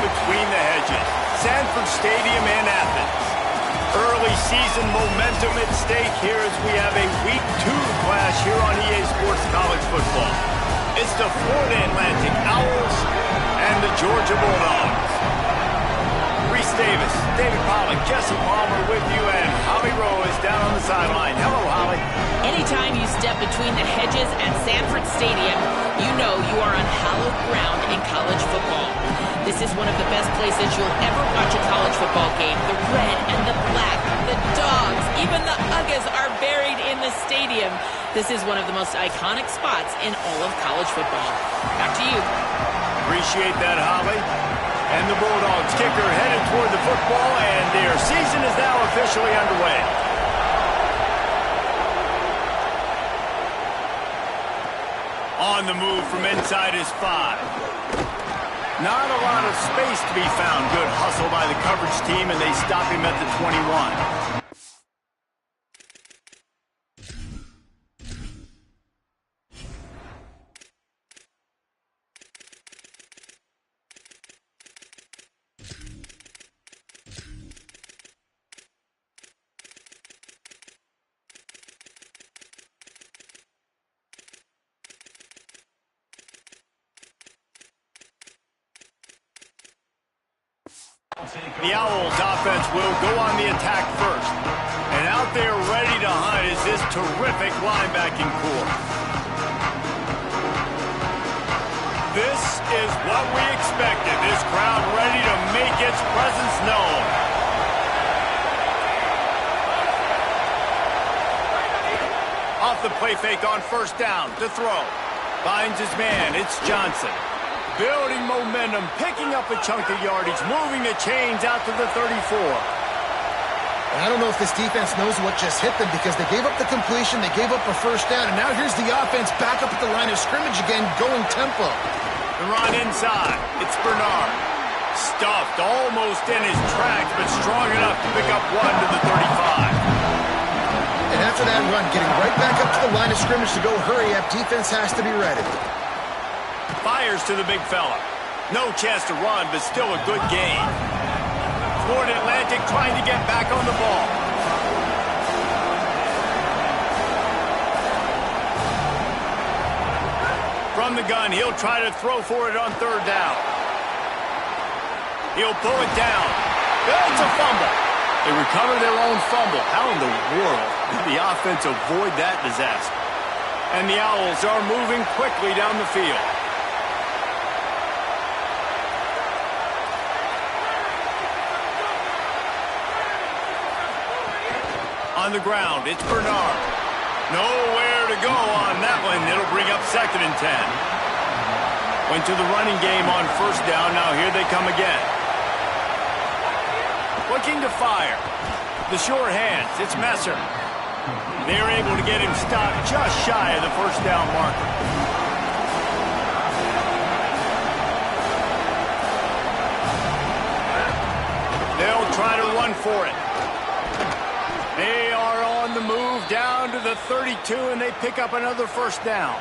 between the hedges. Sanford Stadium in Athens. Early season momentum at stake here as we have a Week 2 clash here on EA Sports College Football. It's the Florida Atlantic Owls and the Georgia Bulldogs. Reese Davis, David Pollack, Jesse Palmer with you, and Holly Rowe is down on the sideline. Hello, Holly. Anytime you step between the hedges at Sanford Stadium, you know you are on hallowed ground in college football. This is one of the best places you'll ever watch a college football game. The red and the black, the dogs, even the Uggas are buried in the stadium. This is one of the most iconic spots in all of college football. Back to you. Appreciate that, Holly. And the Bulldogs kicker headed toward the football, and their season is now officially underway. On the move from inside his 5. Not a lot of space to be found. Good hustle by the coverage team, and they stop him at the 21. The Owls offense will go on the attack first. And out there ready to hunt is this terrific linebacking core. This is what we expected. This crowd ready to make its presence known. Off the play fake on first down to throw. Finds his man. It's Johnson. Building momentum, picking up a chunk of yardage, moving the chains out to the 34. And I don't know if this defense knows what just hit them because they gave up the completion, they gave up a first down, and now here's the offense back up at the line of scrimmage again, going tempo. The run inside. It's Bernard. Stuffed almost in his tracks, but strong enough to pick up 1 to the 35. And after that run, getting right back up to the line of scrimmage to go hurry up, defense has to be ready. Fires to the big fella. No chance to run, but still a good gain. Florida Atlantic trying to get back on the ball. From the gun, he'll try to throw for it on third down. He'll pull it down. It's a fumble. They recover their own fumble. How in the world did the offense avoid that disaster? And the Owls are moving quickly down the field. On the ground, it's Bernard. Nowhere to go on that one. It'll bring up 2nd and 10. Went to the running game on first down. Now here they come again. Looking to fire. The short hands. It's Messer. They're able to get him stopped just shy of the first down marker. They'll try to run for it. They are on the move down to the 32, and they pick up another first down.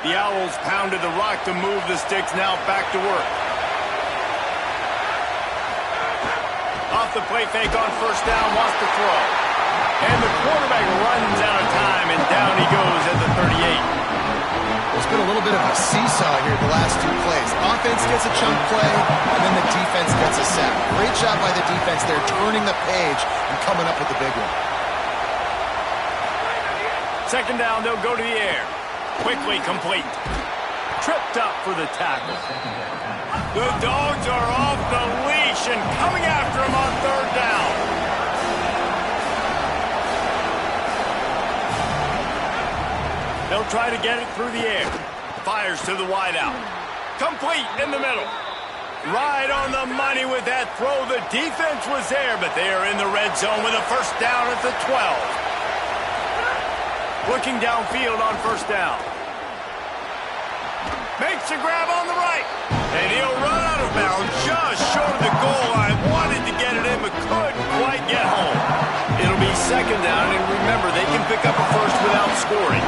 The Owls pounded the rock to move the sticks, now back to work. Off the play fake on first down, wants to throw. And the quarterback runs out of time, and down he goes at the 38. There's been a little bit of a seesaw here the last 2 plays. Offense gets a chunk play, and then the defense gets a sack. Great job by the defense there, turning the page and coming up with the big one. 2nd down, they'll go to the air. Quickly complete. Tripped up for the tackle. The Dogs are off the leash and coming after him on third down. They'll try to get it through the air. Fires to the wideout. Complete in the middle. Right on the money with that throw. The defense was there, but they are in the red zone with a first down at the 12. Looking downfield on first down. Makes a grab on the right. And he'll run out of bounds just short of the goal line. Wanted to get it in, but couldn't quite get home. It'll be 2nd down, and remember, they can pick up a first without scoring.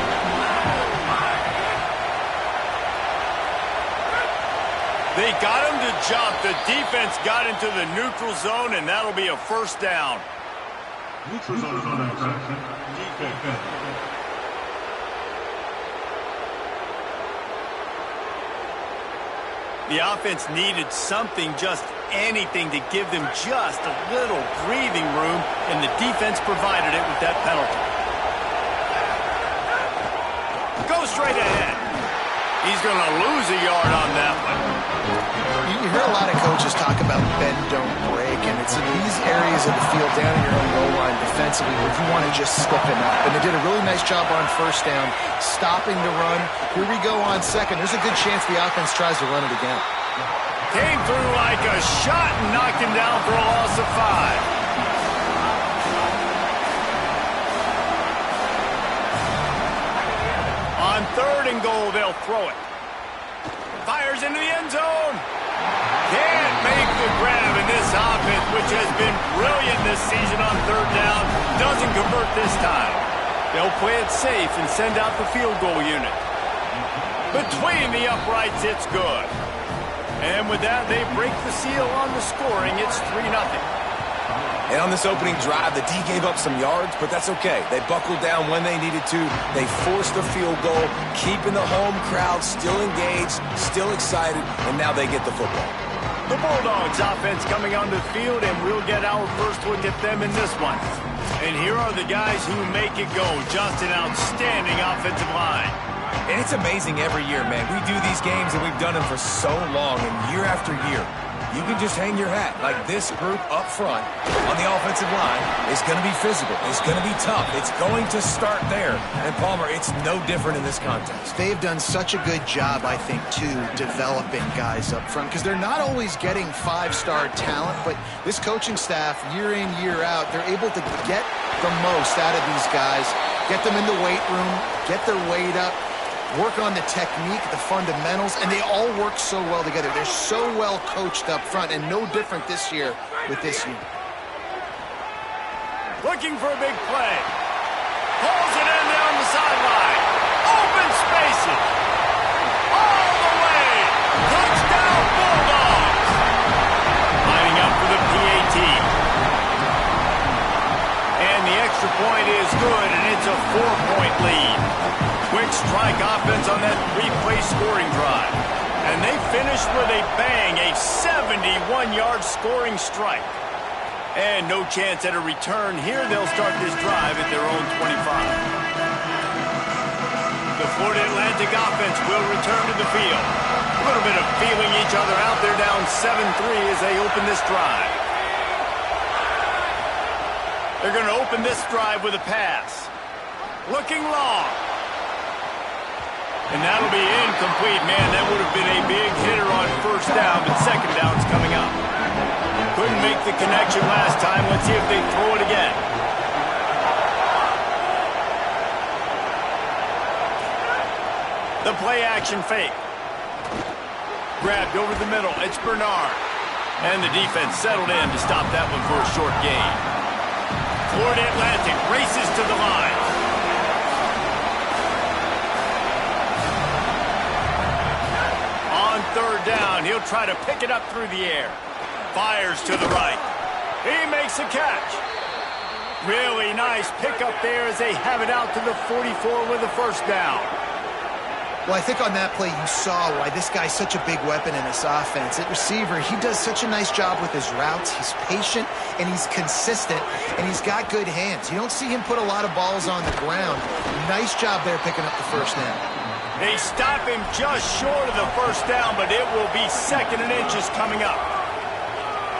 They got him to jump. The defense got into the neutral zone, and that'll be a first down. Neutral zone is on infraction. Defense. The offense needed something, just anything, to give them just a little breathing room, and the defense provided it with that penalty. Go straight ahead. He's going to lose a yard on that one. You hear a lot of coaches talk about bend, don't break, and it's in these areas of the field down in your own goal line defensively where you want to just stiffen up. And they did a really nice job on first down, stopping the run. Here we go on second. There's a good chance the offense tries to run it again. Came through like a shot and knocked him down for a loss of 5. On 3rd and goal, they'll throw it. Fires into the end zone. Can't make the grab, in this offense, which has been brilliant this season on 3rd down, doesn't convert this time. They'll play it safe and send out the field goal unit. Between the uprights, it's good. And with that, they break the seal on the scoring. It's 3-0. And on this opening drive, the D gave up some yards, but that's okay. They buckled down when they needed to. They forced the field goal, keeping the home crowd still engaged, still excited, and now they get the football. The Bulldogs offense coming onto the field, and we'll get our first look at them in this one. And here are the guys who make it go. Just an outstanding offensive line. And it's amazing every year, man. We do these games, and we've done them for so long, and year after year. You can just hang your hat. Like this group up front on the offensive line is going to be physical. It's going to be tough. It's going to start there. And, Palmer, it's no different in this contest. They've done such a good job, I think, too, developing guys up front because they're not always getting 5-star talent, but this coaching staff, year in, year out, they're able to get the most out of these guys, get them in the weight room, get their weight up, work on the technique, the fundamentals, and they all work so well together. They're so well coached up front, and no different this year with this unit. Looking for a big play. Pulls it in there on the sideline. Open spaces. All the way. Touchdown Bulldogs. Lining up for the PAT. And the extra point is good, and it's a 4-point lead. Quick strike offense on that 3-play scoring drive. And they finished with a bang, a 71-yard scoring strike. And no chance at a return here. They'll start this drive at their own 25. The Florida Atlantic offense will return to the field. A little bit of feeling each other out. They're down 7-3 as they open this drive. They're going to open this drive with a pass. Looking long. And that'll be incomplete. Man, that would have been a big hitter on first down, but second down's coming up. Couldn't make the connection last time. Let's see if they throw it again. The play action fake. Grabbed over the middle. It's Bernard. And the defense settled in to stop that one for a short gain. Florida Atlantic races to the line. Third down, he'll try to pick it up through the air. Fires to the right. He makes a catch. Really nice pickup there as they have it out to the 44 with a first down. Well, I think on that play you saw why this guy's such a big weapon in this offense. At receiver, he does such a nice job with his routes. He's patient, and he's consistent, and he's got good hands. You don't see him put a lot of balls on the ground. Nice job there picking up the first down. They stop him just short of the first down, but it will be 2nd and inches coming up.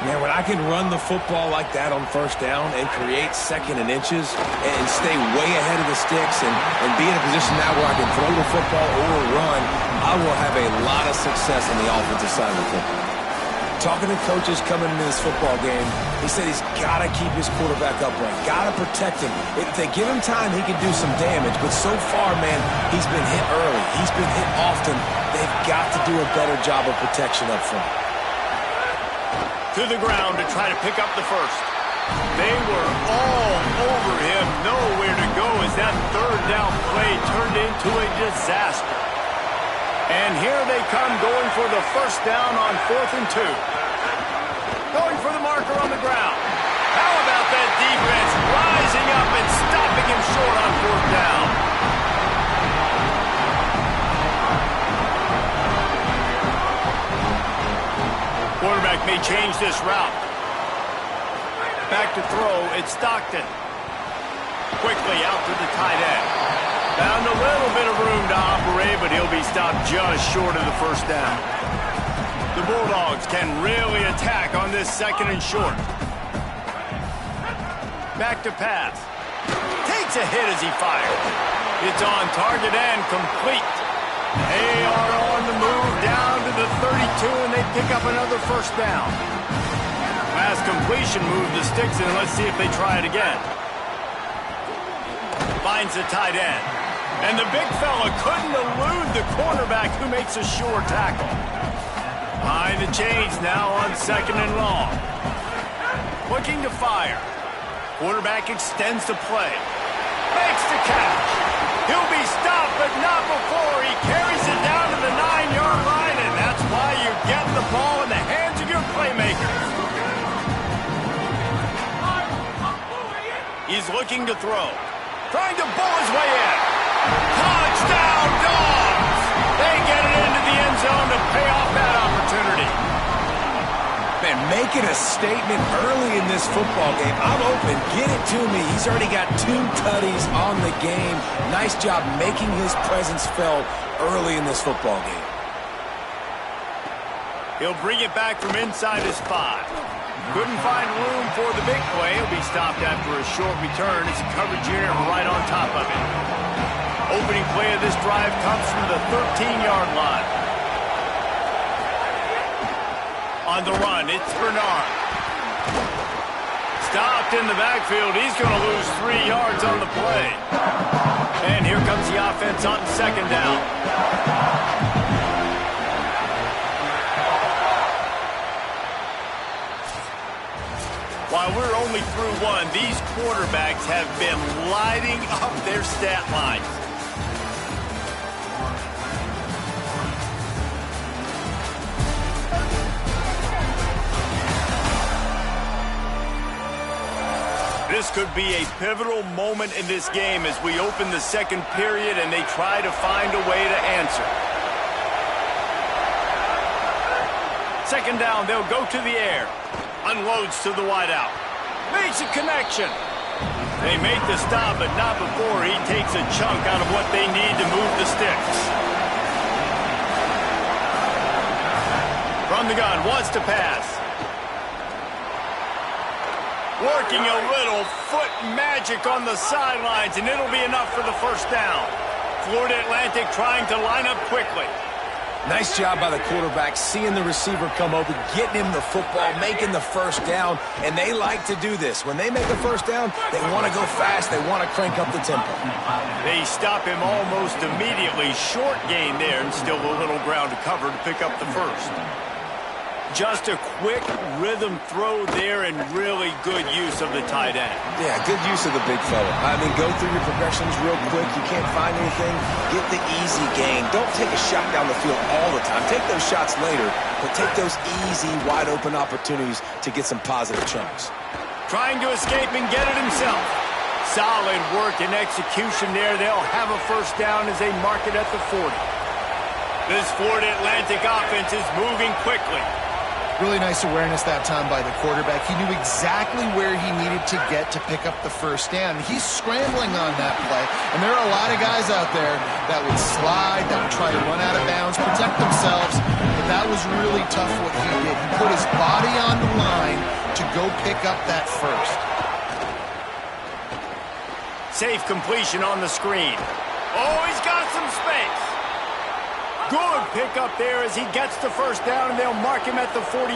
Man, when I can run the football like that on first down and create 2nd and inches and stay way ahead of the sticks and be in a position now where I can throw the football or run, I will have a lot of success on the offensive side of the football. Talking to coaches coming into this football game, he said he's got to keep his quarterback upright, got to protect him. If they give him time, he can do some damage. But so far, man, he's been hit early. He's been hit often. They've got to do a better job of protection up front. To the ground to try to pick up the first. They were all over him, nowhere to go as that third down play turned into a disaster. And here they come going for the first down on 4th and 2. Going for the marker on the ground. How about that defense rising up and stopping him short on 4th down? Quarterback may change this route. Back to throw, it's Stockton. Quickly out to the tight end. Found a little bit of room to operate, but he'll be stopped just short of the first down. The Bulldogs can really attack on this 2nd and short. Back to pass. Takes a hit as he fires. It's on target and complete. They are on the move down to the 32, and they pick up another first down. Pass completion moved the sticks, and let's see if they try it again. Finds the tight end. And the big fella couldn't elude the cornerback who makes a sure tackle. Behind the chains now on 2nd and long. Looking to fire. Quarterback extends the play. Makes the catch. He'll be stopped, but not before he carries it down to the 9-yard line, and that's why you get the ball in the hands of your playmakers. He's looking to throw. Trying to bull his way in. Touchdown, Dogs! They get it into the end zone to pay off that opportunity. Man, making a statement early in this football game. I'm open. Get it to me. He's already got 2 tutties on the game. Nice job making his presence felt early in this football game. He'll bring it back from inside his 5. Couldn't find room for the big play. He'll be stopped after a short return. It's a coverage unit right on top of it. Opening play of this drive comes from the 13-yard line. On the run, it's Bernard. Stopped in the backfield. He's going to lose 3 yards on the play. And here comes the offense on 2nd down. While we're only through 1, these quarterbacks have been lighting up their stat lines. This could be a pivotal moment in this game as we open the 2nd period and they try to find a way to answer. 2nd down, they'll go to the air. Unloads to the wideout. Makes a connection. They make the stop, but not before he takes a chunk out of what they need to move the sticks. From the gun, wants to pass. Working a little foot magic on the sidelines, and it'll be enough for the first down. Florida Atlantic trying to line up quickly. Nice job by the quarterback, seeing the receiver come open, getting him the football, making the first down, and they like to do this. When they make a first down, they want to go fast. They want to crank up the tempo. They stop him almost immediately. Short gain there, and still a little ground to cover to pick up the first. Just a quick rhythm throw there and really good use of the tight end. Yeah, good use of the big fella. I mean, go through your progressions real quick. You can't find anything. Get the easy gain. Don't take a shot down the field all the time. Take those shots later, but take those easy, wide-open opportunities to get some positive chunks. Trying to escape and get it himself. Solid work and execution there. They'll have a first down as they mark it at the 40. This Florida Atlantic offense is moving quickly. Really nice awareness that time by the quarterback. He knew exactly where he needed to get to pick up the first down. He's scrambling on that play, and there are a lot of guys out there that would slide, that would try to run out of bounds, protect themselves, but that was really tough what he did. He put his body on the line to go pick up that first. Safe completion on the screen. Oh, he's got some space. Good pickup there as he gets the first down, and they'll mark him at the 48.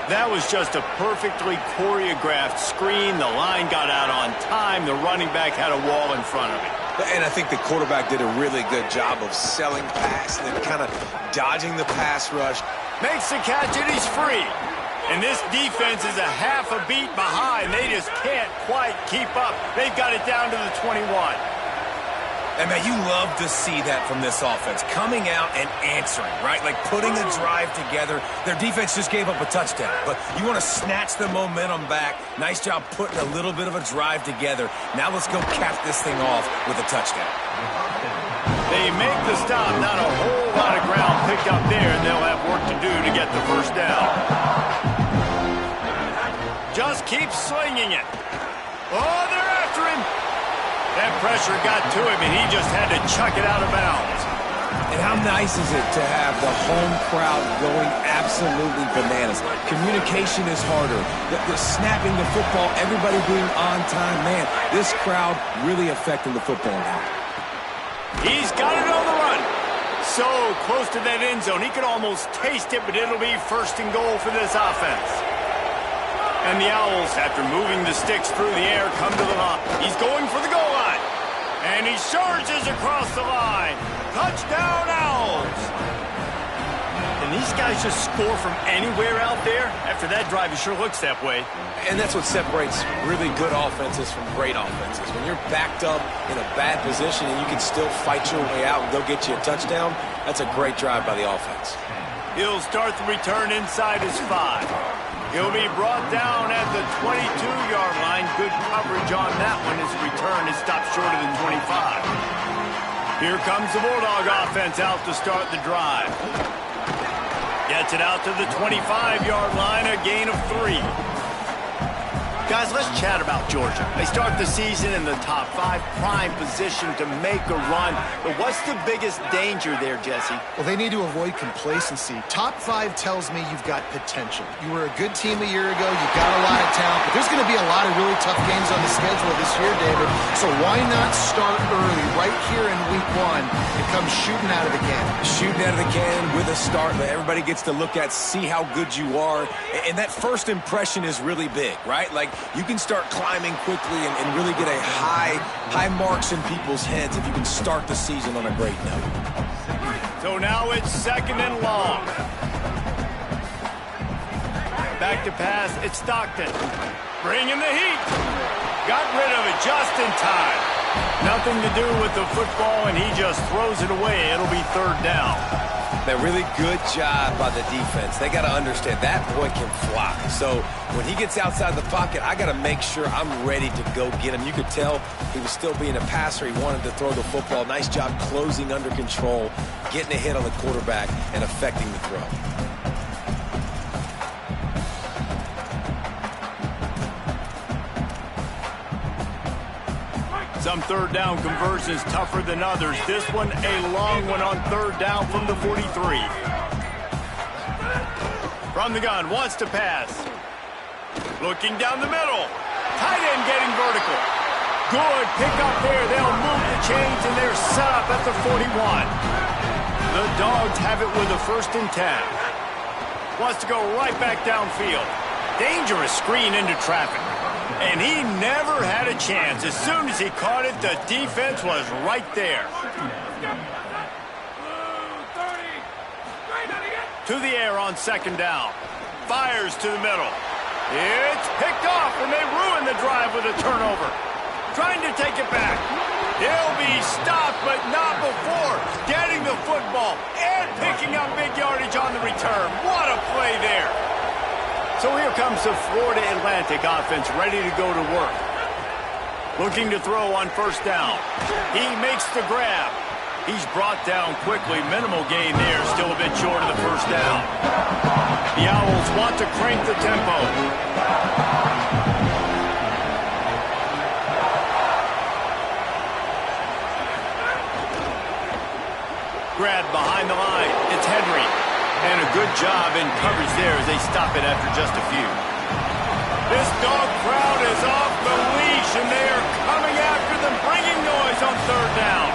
That was just a perfectly choreographed screen. The line got out on time. The running back had a wall in front of him. And I think the quarterback did a really good job of selling pass and then kind of dodging the pass rush. Makes the catch, and he's free. And this defense is a half a beat behind. They just can't quite keep up. They've got it down to the 21. And, man, you love to see that from this offense, coming out and answering, right? Like putting a drive together. Their defense just gave up a touchdown, but you want to snatch the momentum back. Nice job putting a little bit of a drive together. Now let's go cap this thing off with a touchdown. They make the stop. Not a whole lot of ground picked up there, and they'll have work to do to get the first down. Just keep slinging it. Oh, they're after him. That pressure got to him, and he just had to chuck it out of bounds. And how nice is it to have the home crowd going absolutely bananas? Communication is harder. The snapping the football, everybody being on time. Man, this crowd really affecting the football now. He's got it on the run. So close to that end zone. He could almost taste it, but it'll be first and goal for this offense. And the Owls, after moving the sticks through the air, come to the line. He's going for the goal line. And he charges across the line. Touchdown, Owls. And these guys just score from anywhere out there. After that drive, it sure looks that way. And that's what separates really good offenses from great offenses. When you're backed up in a bad position and you can still fight your way out and go get you a touchdown, that's a great drive by the offense. He'll start the return inside his 5. He'll be brought down at the 22-yard line. Good coverage on that one. His return is stopped short of the 25. Here comes the Bulldog offense out to start the drive. Gets it out to the 25-yard line, a gain of 3. Guys, let's chat about Georgia. They start the season in the top 5, prime position to make a run. But what's the biggest danger there, Jesse? Well, they need to avoid complacency. Top 5 tells me you've got potential. You were a good team a year ago. You've got a lot of talent. But there's going to be a lot of really tough games on the schedule this year, David. So why not start early right here in week 1 and come shooting out of the cannon? Shooting out of the cannon with a start that everybody gets to look at, see how good you are. And that first impression is really big, right? Like, you can start climbing quickly and really get a high marks in people's heads if you can start the season on a great note. So now it's second and long. Back to pass, it's Stockton. Bringing the heat. Got rid of it just in time. Nothing to do with the football, and he just throws it away. It'll be third down. A really good job by the defense. They got to understand that boy can fly. So when he gets outside the pocket, I got to make sure I'm ready to go get him. You could tell he was still being a passer. He wanted to throw the football. Nice job closing under control, getting a hit on the quarterback, and affecting the throw. Some third down conversions tougher than others. This one a long one on third down from the 43. From the gun, wants to pass. Looking down the middle. Tight end getting vertical. Good pick up there. They'll move the chains and they're set up at the 41. The Dogs have it with a 1st and 10. Wants to go right back downfield. Dangerous screen into traffic. And he never had a chance. As soon as he caught it, the defense was right there. To the air on second down. Fires to the middle. It's picked off, and they ruin the drive with a turnover. Trying to take it back. He'll be stopped, but not before getting the football and picking up big yardage on the return. What a play there. So here comes the Florida Atlantic offense ready to go to work. Looking to throw on first down. He makes the grab. He's brought down quickly. Minimal gain there. Still a bit short of the first down. The Owls want to crank the tempo. Grab behind the line. It's Henry. And a good job in coverage there as they stop it after just a few. This dog crowd is off the leash, and they are coming after them, bringing noise on third down.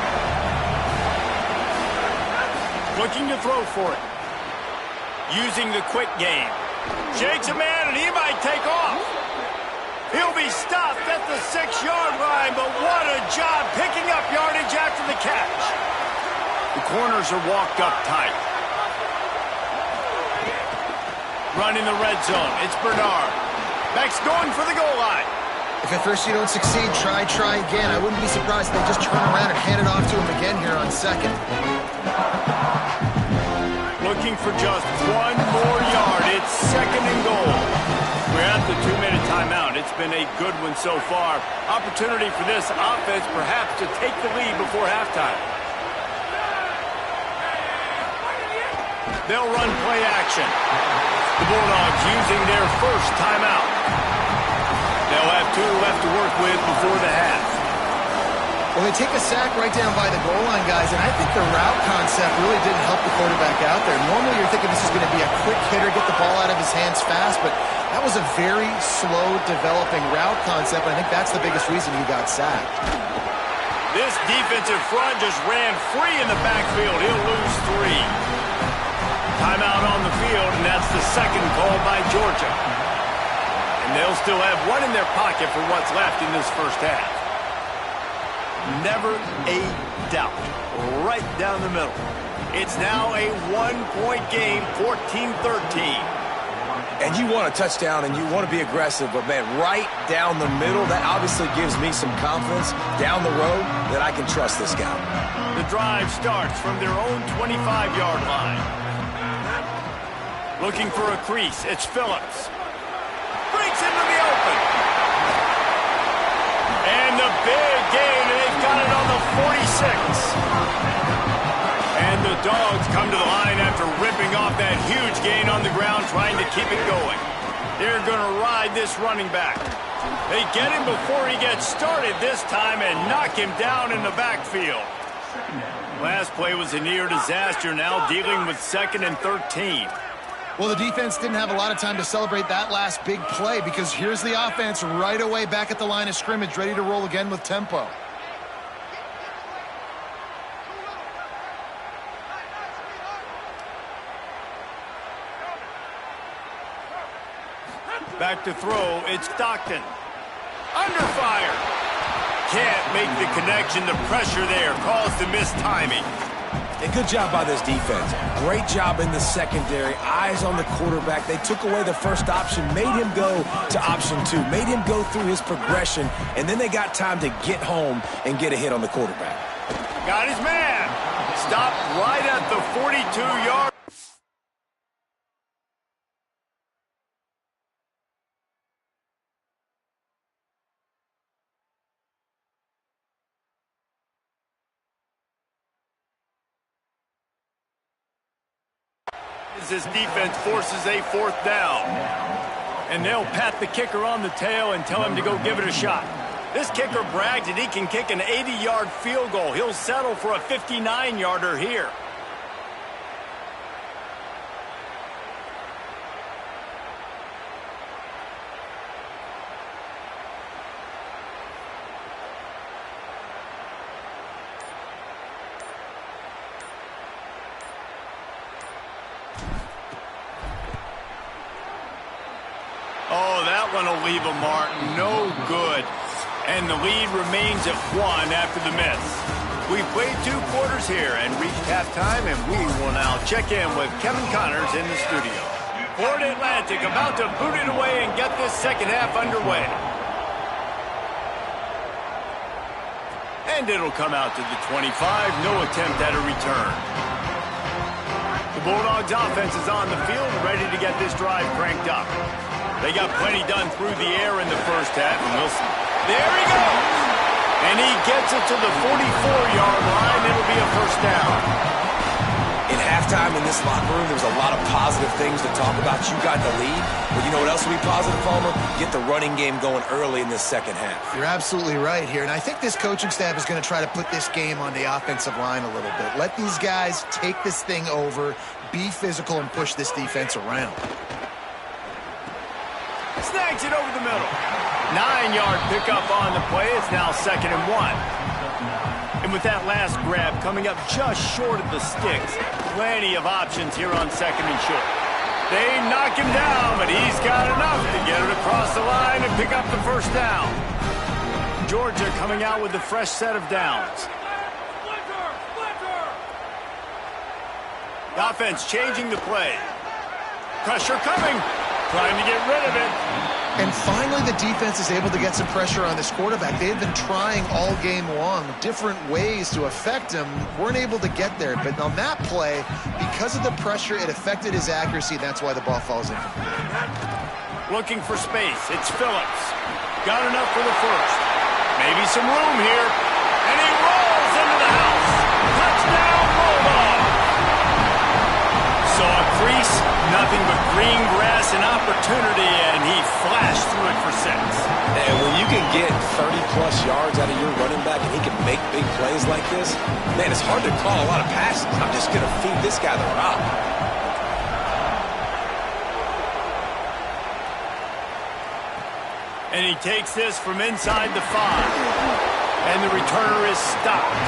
Looking to throw for it. Using the quick game. Shakes a man, and he might take off. He'll be stopped at the 6-yard line, but what a job picking up yardage after the catch. The corners are walked up tight. Running the red zone. It's Bernard. Max going for the goal line. If at first you don't succeed, try again. I wouldn't be surprised if they just turn around and hand it off to him again here on second. Looking for just one more yard. It's second and goal. We're at the 2-minute timeout. It's been a good one so far. Opportunity for this offense perhaps to take the lead before halftime. They'll run play action. The Bulldogs using their first timeout. They'll have 2 left to work with before the half. Well, they take a sack right down by the goal line, guys, and I think the route concept really didn't help the quarterback out there. Normally you're thinking this is going to be a quick hitter, get the ball out of his hands fast, but that was a very slow developing route concept, and I think that's the biggest reason he got sacked. This defensive front just ran free in the backfield. He'll lose 3. Timeout on the field, and that's the second call by Georgia. And they'll still have 1 in their pocket for what's left in this first half. Never a doubt. Right down the middle. It's now a 1-point game, 14-13. And you want a touchdown and you want to be aggressive, but, man, right down the middle, that obviously gives me some confidence down the road that I can trust this guy. The drive starts from their own 25-yard line. Looking for a crease. It's Phillips. Breaks into the open. And the big gain, and they've got it on the 46. And the Dogs come to the line after ripping off that huge gain on the ground, trying to keep it going. They're going to ride this running back. They get him before he gets started this time and knock him down in the backfield. Last play was a near disaster, now dealing with 2nd and 13. Well, the defense didn't have a lot of time to celebrate that last big play because here's the offense right away back at the line of scrimmage, ready to roll again with tempo. Back to throw, it's Stockton. Under fire. Can't make the connection. The pressure there caused the missed timing. And good job by this defense. Great job in the secondary. Eyes on the quarterback. They took away the first option, made him go to option 2, made him go through his progression, and then they got time to get home and get a hit on the quarterback. Got his man. Stopped right at the 42-yard. This defense forces a 4th down. And they'll pat the kicker on the tail and tell him to go give it a shot. This kicker brags that he can kick an 80-yard field goal. He'll settle for a 59-yarder here. Oh, that one will leave a mark. No good. And the lead remains at 1 after the miss. We've played 2 quarters here and reached halftime, and we will now check in with Kevin Connors in the studio. Florida Atlantic about to boot it away and get this second half underway. And it'll come out to the 25. No attempt at a return. The Bulldogs offense is on the field, ready to get this drive cranked up. They got plenty done through the air in the first half, and Wilson. There he goes! And he gets it to the 44-yard line. It'll be a first down. In halftime in this locker room, there was a lot of positive things to talk about. You got the lead. But you know what else will be positive, Palmer? Get the running game going early in this second half. You're absolutely right here. And I think this coaching staff is going to try to put this game on the offensive line a little bit. Let these guys take this thing over, be physical, and push this defense around. Snags it over the middle. 9-yard pickup on the play. It's now 2nd and 1. And with that last grab coming up just short of the sticks, plenty of options here on 2nd and short. They knock him down, but he's got enough to get it across the line and pick up the first down. Georgia coming out with a fresh set of downs. The offense changing the play. Pressure coming. Trying to get rid of it. And finally, the defense is able to get some pressure on this quarterback. They've been trying all game long different ways to affect him. Weren't able to get there. But on that play, because of the pressure, it affected his accuracy. That's why the ball falls in. Looking for space. It's Phillips. Got enough for the first. Maybe some room here. And he rolls into the house. Touchdown, Bulldog. Saw a crease, nothing but green grass and opportunity, and he flashed through it for 6. And when you can get 30-plus yards out of your running back and he can make big plays like this, man, it's hard to call a lot of passes. I'm just going to feed this guy the rock. And he takes this from inside the 5. And the returner is stopped.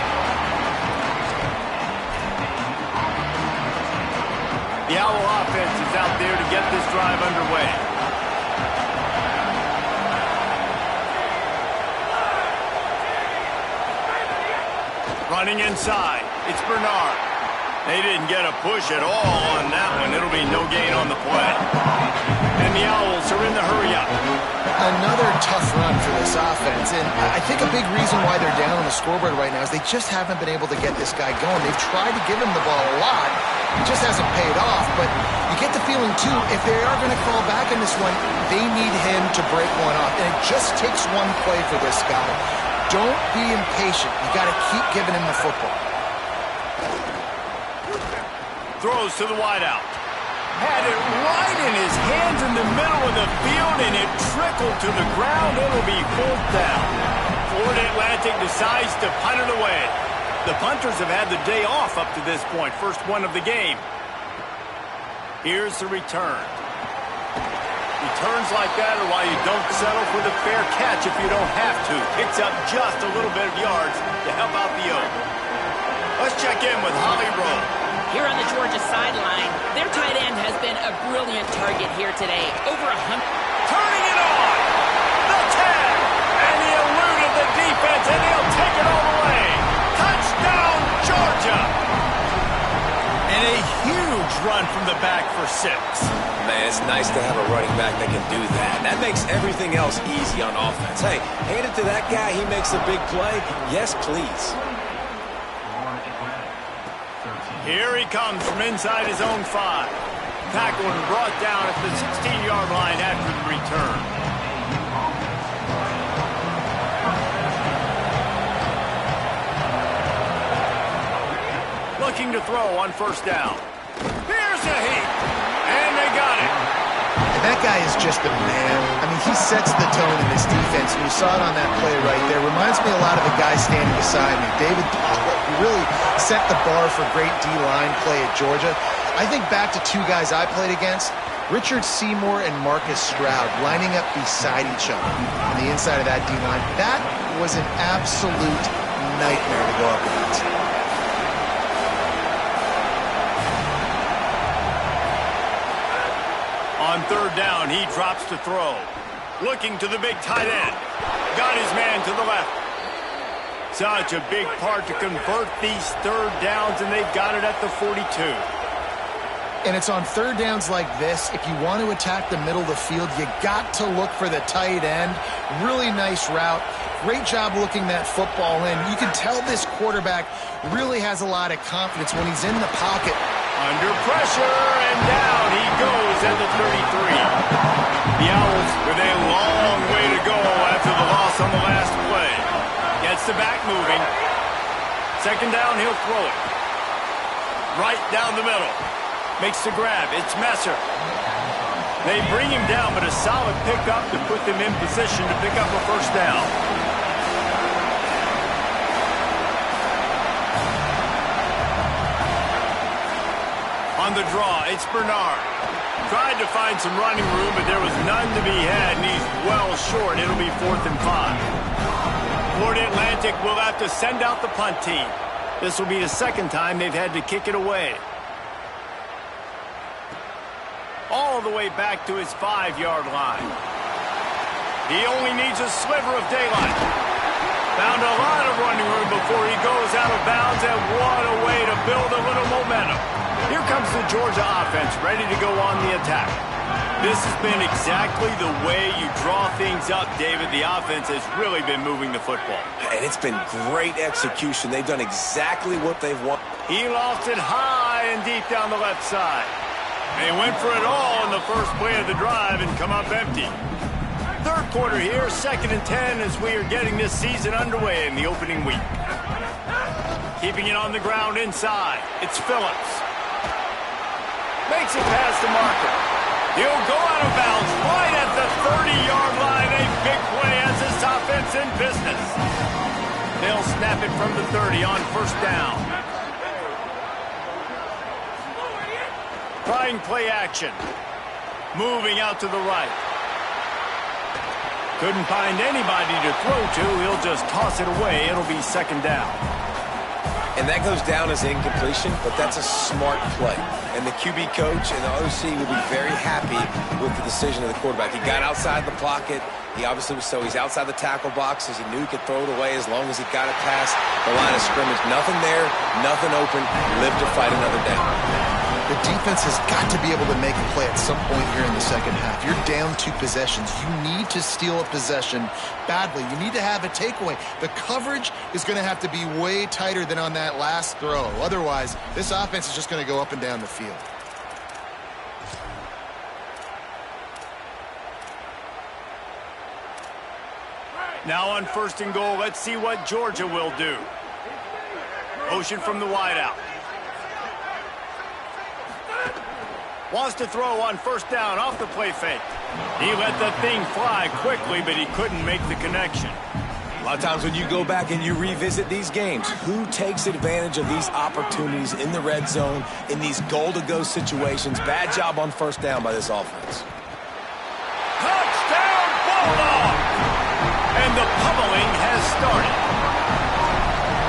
The Owl offense is out there to get this drive underway. Running inside. It's Bernard. They didn't get a push at all on that one. It'll be no gain on the play. And the Owls are in the hurry-up. Another tough run for this offense, and I think a big reason why they're down on the scoreboard right now is they just haven't been able to get this guy going. They've tried to give him the ball a lot. It just hasn't paid off, but you get the feeling, too, if they are going to crawl back in this one, they need him to break one off, and it just takes one play for this guy. Don't be impatient. You got to keep giving him the football. Throws to the wideout. Had it right in his hands in the middle of the field, and it trickled to the ground. It'll be pulled down. Florida Atlantic decides to punt it away. The punters have had the day off up to this point. First one of the game. Here's the return. Returns like that are why you don't settle for the fair catch if you don't have to. Picks up just a little bit of yards to help out the O. Let's check in with Holly Rowe. Here on the Georgia sideline, their tight end has been a brilliant target here today. Over 100. Turning it on. The 10. And he eluded the defense, and he'll take it all the way. Touchdown, Georgia. And a huge run from the back for 6. Man, it's nice to have a running back that can do that. That makes everything else easy on offense. Hey, hand it to that guy. He makes a big play. Yes, please. Here he comes from inside his own 5. Tackled and brought down at the 16-yard line after the return. Looking to throw on first down. Here's a heat. And they got it. And that guy is just a man. I mean, he sets the tone in this defense. And you saw it on that play right there. Reminds me a lot of the guy standing beside me, David Pollack, who really set the bar for great D-line play at Georgia. I think back to 2 guys I played against, Richard Seymour and Marcus Stroud, lining up beside each other on the inside of that D-line. That was an absolute nightmare to go up against. On third down, he drops to throw. Looking to the big tight end. Got his man to the left. Such a big part to convert these third downs, and they've got it at the 42. And it's on third downs like this, if you want to attack the middle of the field, you got to look for the tight end. Really nice route. Great job looking that football in. You can tell this quarterback really has a lot of confidence when he's in the pocket. Under pressure, and down he goes at the 33. The Owls with a long way to go after the loss on the last play. Gets the back moving. Second down, he'll throw it. Right down the middle. Makes the grab. It's Messer. They bring him down, but a solid pickup to put them in position to pick up a first down. On the draw, it's Bernard. Tried to find some running room, but there was none to be had, and he's well short. It'll be 4th and 5. Florida Atlantic will have to send out the punt team. This will be the second time they've had to kick it away. All the way back to his 5-yard line. He only needs a sliver of daylight. Found a lot of running room before he goes out of bounds, and what a way to build a little momentum. Here comes the Georgia offense, ready to go on the attack. This has been exactly the way you draw things up, David. The offense has really been moving the football. And it's been great execution. They've done exactly what they've wanted. He lost it high and deep down the left side. They went for it all in the first play of the drive and come up empty. Third quarter here, 2nd and 10 as we are getting this season underway in the opening week. Keeping it on the ground inside. It's Phillips. Makes it past the marker. He'll go out of bounds right at the 30-yard line. A big play as this offense in business. They'll snap it from the 30 on first down. Trying play action. Moving out to the right. Couldn't find anybody to throw to. He'll just toss it away. It'll be 2nd down. And that goes down as incompletion, but that's a smart play. And the QB coach and the OC will be very happy with the decision of the quarterback. He got outside the pocket. He obviously was he's outside the tackle box as he knew he could throw it away as long as he got it past the line of scrimmage. Nothing there, nothing open. Live to fight another down. The defense has got to be able to make a play at some point here in the second half. You're down 2 possessions. You need to steal a possession badly. You need to have a takeaway. The coverage is going to have to be way tighter than on that last throw. Otherwise, this offense is just going to go up and down the field. Now on 1st and goal, let's see what Georgia will do. Motion from the wideout. Wants to throw on 1st down off the play fake. He let the thing fly quickly, but he couldn't make the connection. A lot of times when you go back and you revisit these games, who takes advantage of these opportunities in the red zone, in these goal-to-go situations? Bad job on 1st down by this offense. Touchdown, Bulldog! And the pummeling has started.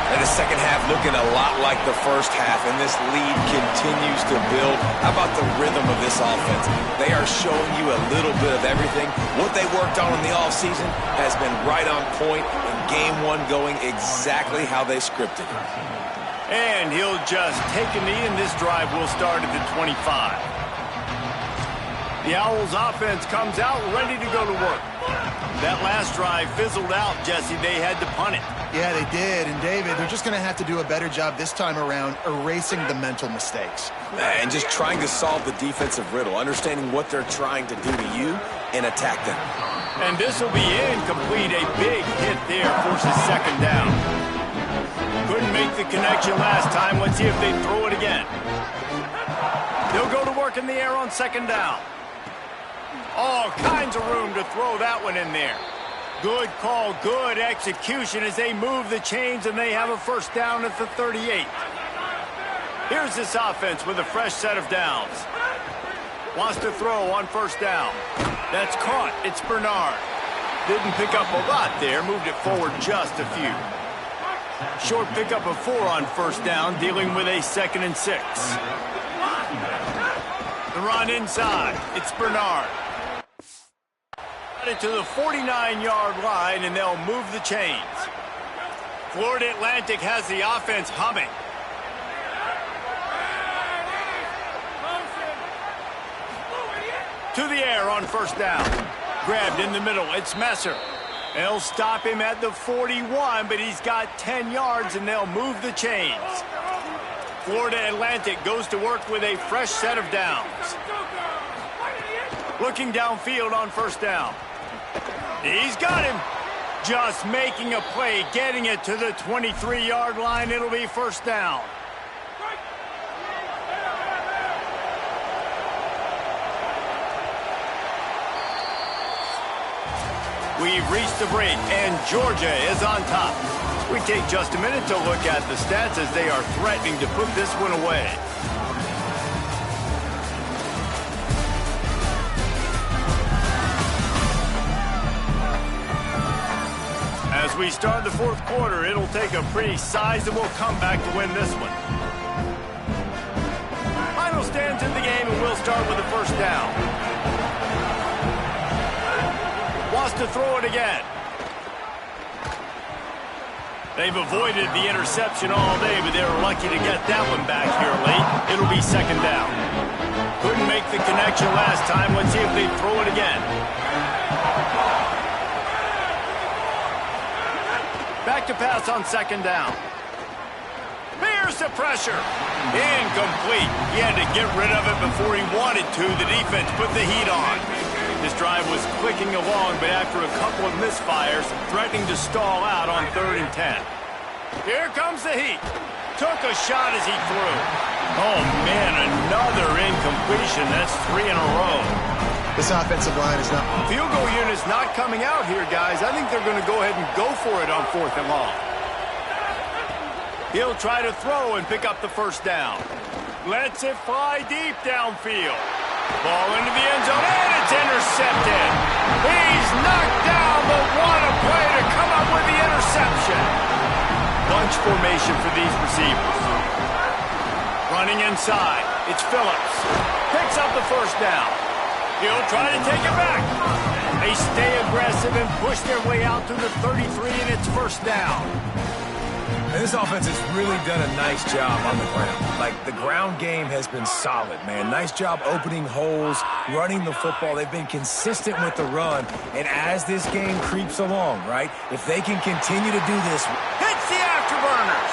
And the second half looking a lot like the first half, and this lead continues to build. How about the rhythm of this offense? They are showing you a little bit of everything. What they worked on in the offseason has been right on point, and game 1 going exactly how they scripted it. And he'll just take a knee, and this drive will start at the 25. The Owls offense comes out ready to go to work. That last drive fizzled out, Jesse. They had to punt it. Yeah, they did. And, David, they're just going to have to do a better job this time around erasing the mental mistakes. And just trying to solve the defensive riddle, understanding what they're trying to do to you and attack them. And this will be incomplete. A big hit there forces 2nd down. Couldn't make the connection last time. Let's see if they throw it again. They'll go to work in the air on 2nd down. All kinds of room to throw that one in there. Good call, good execution as they move the chains, and they have a 1st down at the 38. Here's this offense with a fresh set of downs. Wants to throw on 1st down. That's caught. It's Bernard. Didn't pick up a lot there. Moved it forward just a few. Short pickup of 4 on 1st down, dealing with a 2nd and 6. The run inside. It's Bernard. It to the 49-yard line, and they'll move the chains. Florida Atlantic has the offense humming. To the air on 1st down. Grabbed in the middle. It's Messer. They'll stop him at the 41, but he's got 10 yards, and they'll move the chains. Florida Atlantic goes to work with a fresh set of downs. Looking downfield on 1st down. He's got him. Just making a play, getting it to the 23-yard line. It'll be 1st down. We've reached the break, and Georgia is on top. We take just a minute to look at the stats as they are threatening to put this one away. As we start the 4th quarter, it'll take a pretty sizable comeback to win this one. Final stands in the game, and we'll start with the 1st down. Wants to throw it again. They've avoided the interception all day, but they were lucky to get that one back here late. It'll be second down. Couldn't make the connection last time. Let's see if they throw it again. Back to pass on second down. Here's the pressure. Incomplete. He had to get rid of it before he wanted to. The defense put the heat on. This drive was clicking along, but after a couple of misfires, threatening to stall out on 3rd and 10. Here comes the heat. Took a shot as he threw. Oh, man, another incompletion. That's 3 in a row. This offensive line is not... Field goal unit's not coming out here, guys. I think they're going to go ahead and go for it on 4th and long. He'll try to throw and pick up the first down. Lets it fly deep downfield. Ball into the end zone, and it's intercepted. He's knocked down, but what a play to come up with the interception. Bunch formation for these receivers. Running inside, it's Phillips. Picks up the first down. He'll try to take it back. They stay aggressive and push their way out to the 33, and it's first down. And this offense has really done a nice job on the ground. Like, the ground game has been solid, man. Nice job opening holes, running the football. They've been consistent with the run. And as this game creeps along, right, if they can continue to do this... Hits the afterburners.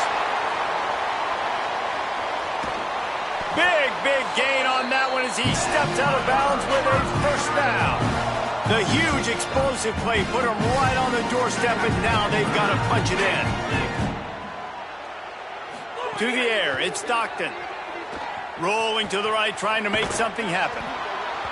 Big gain on that one as he steps out of bounds with a first down. The huge explosive play put him right on the doorstep, and now they've got to punch it in. To the air, it's Stockton. Rolling to the right, trying to make something happen.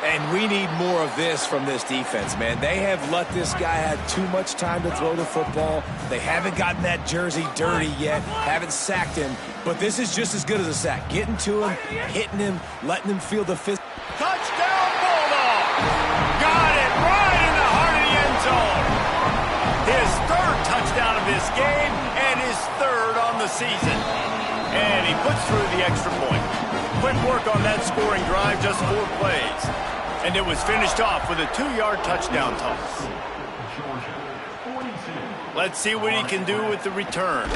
And we need more of this from this defense, man. They have let this guy have too much time to throw the football. They haven't gotten that jersey dirty yet, haven't sacked him. But this is just as good as a sack. Getting to him, hitting him, letting him feel the fist. Touchdown, Bulldog! Got it right in the heart of the end zone. His 3rd touchdown of this game and his 3rd on the season. And he puts through the extra point. Quick work on that scoring drive, just 4 plays. And it was finished off with a 2-yard touchdown toss. Let's see what he can do with the return.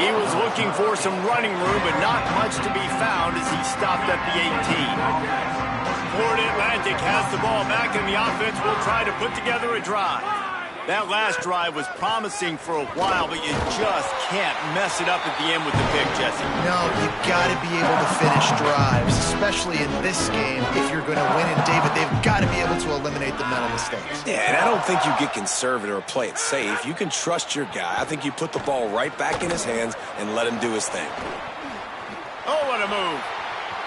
He was looking for some running room, but not much to be found as he stopped at the 18. Florida Atlantic has the ball back, and the offense will try to put together a drive. That last drive was promising for a while, but you just can't mess it up at the end with the pick, Jesse. No, you've got to be able to finish drives, especially in this game. If you're going to win, and David, they've got to be able to eliminate the mental mistakes. Yeah, and I don't think you get conservative or play it safe. You can trust your guy. I think you put the ball right back in his hands and let him do his thing. Oh, what a move.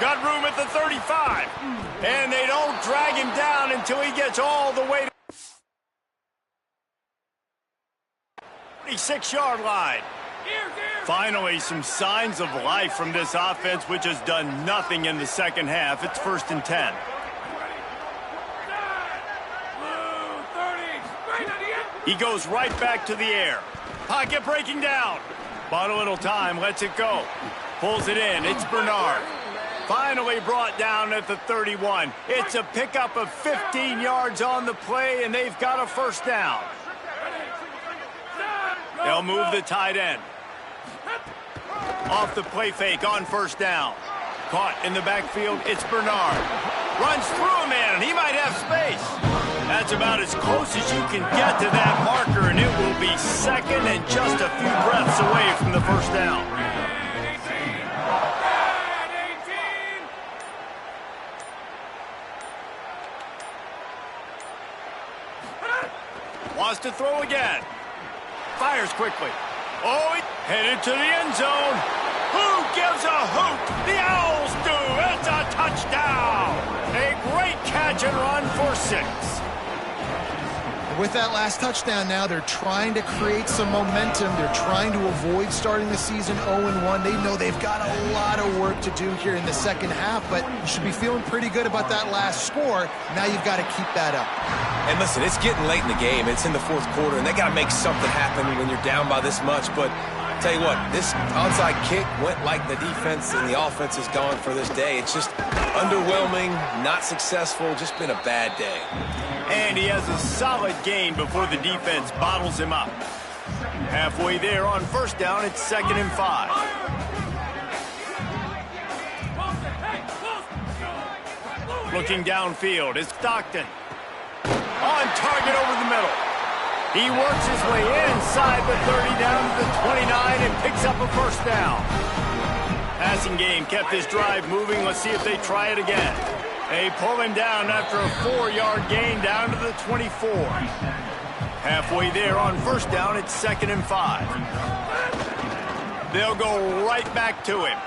Got room at the 35. And they don't drag him down until he gets all the way to 36-yard line. Finally, some signs of life from this offense, which has done nothing in the second half. It's 1st and 10. He goes right back to the air. Pocket breaking down. Bought a little time, lets it go. Pulls it in, it's Bernard. Finally brought down at the 31. It's a pickup of 15 yards on the play, and they've got a first down. They'll move the tight end. Off the play fake on first down. Caught in the backfield, it's Bernard. Runs through a man, and he might have space. That's about as close as you can get to that marker, and it will be second and just a few breaths away from the first down. Wants to throw again. Fires quickly. Oh, headed to the end zone. Who gives a hoot? The Owls do. It's a touchdown. A great catch and run for 6. With that last touchdown now, they're trying to create some momentum. They're trying to avoid starting the season 0-1. They know they've got a lot of work to do here in the second half, but you should be feeling pretty good about that last score. Now you've got to keep that up. And listen, it's getting late in the game. It's in the 4th quarter, and they got to make something happen when you're down by this much. But tell you what, this onside kick went like the defense and the offense is gone for this day. It's just underwhelming, not successful, just been a bad day. And he has a solid gain before the defense bottles him up. Halfway there on first down, it's 2nd and 5. Looking downfield is Stockton. On target over the middle. He works his way inside the 30 down to the 29 and picks up a first down. Passing game kept this drive moving. Let's see if they try it again. They pull him down after a 4-yard gain down to the 24. Halfway there on first down, it's 2nd and 5. They'll go right back to him.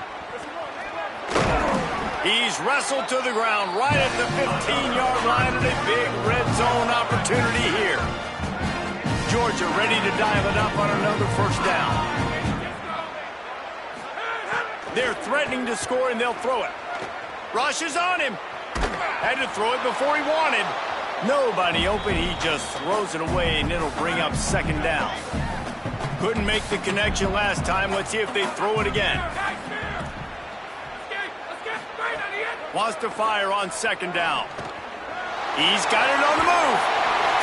He's wrestled to the ground right at the 15-yard line and a big red zone opportunity here. Georgia ready to dial it up on another first down. They're threatening to score and they'll throw it. Rush is on him. Had to throw it before he wanted. Nobody open. He just throws it away and it'll bring up 2nd down. Couldn't make the connection last time. Let's see if they throw it again. Wants to fire on 2nd down. He's got it on the move.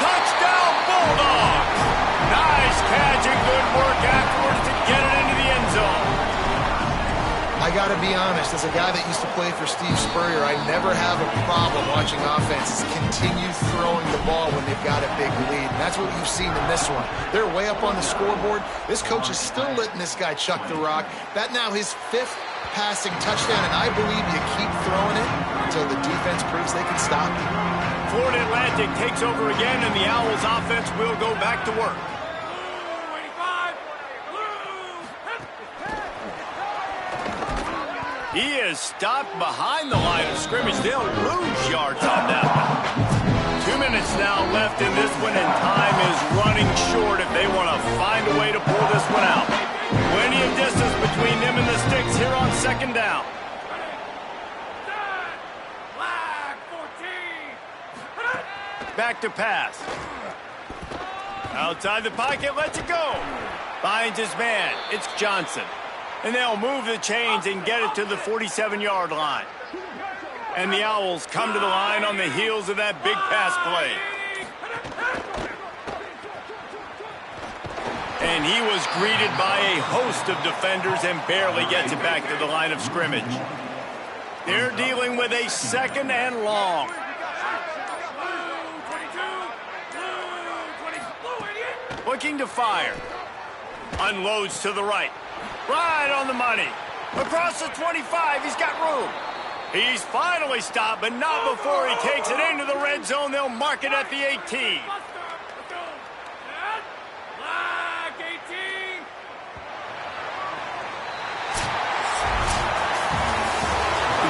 Touchdown, Bulldogs! Nice catch and good work afterwards to get it into the end zone. I got to be honest, as a guy that used to play for Steve Spurrier, I never have a problem watching offenses continue throwing the ball when they've got a big lead. And that's what you've seen in this one. They're way up on the scoreboard. This coach is still letting this guy chuck the rock. That now his 5th passing touchdown, and I believe you keep throwing it until the defense proves they can stop you. Florida Atlantic takes over again, and the Owls offense will go back to work. He is stopped behind the line of scrimmage. They'll lose yards on that one. 2 minutes now left in this one, and time is running short if they want to find a way to pull this one out. Plenty of distance between them and the sticks here on 2nd down. Back to pass. Outside the pocket, lets it go. Finds his man. It's Johnson. And they'll move the chains and get it to the 47-yard line. And the Owls come to the line on the heels of that big pass play. And he was greeted by a host of defenders and barely gets it back to the line of scrimmage. They're dealing with a 2nd and long. Looking to fire. Unloads to the right. Right on the money. Across the 25, he's got room. He's finally stopped, but not before he takes it into the red zone. They'll mark it at the 18. We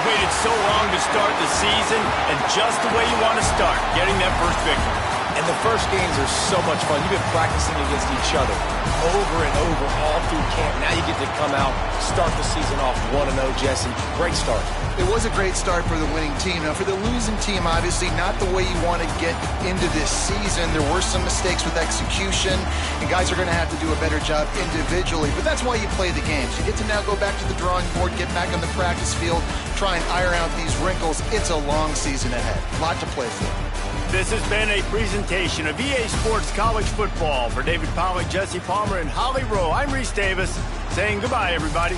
waited so long to start the season, and just the way you want to start, getting that first victory. And the first games are so much fun. You've been practicing against each other over and over all through camp. Now you get to come out, start the season off 1-0, Jesse. Great start. It was a great start for the winning team. Now, for the losing team, obviously not the way you want to get into this season. There were some mistakes with execution, and guys are going to have to do a better job individually. But that's why you play the games. You get to now go back to the drawing board, get back on the practice field, try and iron out these wrinkles. It's a long season ahead. A lot to play for. This has been a presentation of EA Sports College Football. For David Pollack, Jesse Palmer, and Holly Rowe, I'm Reese Davis saying goodbye, everybody.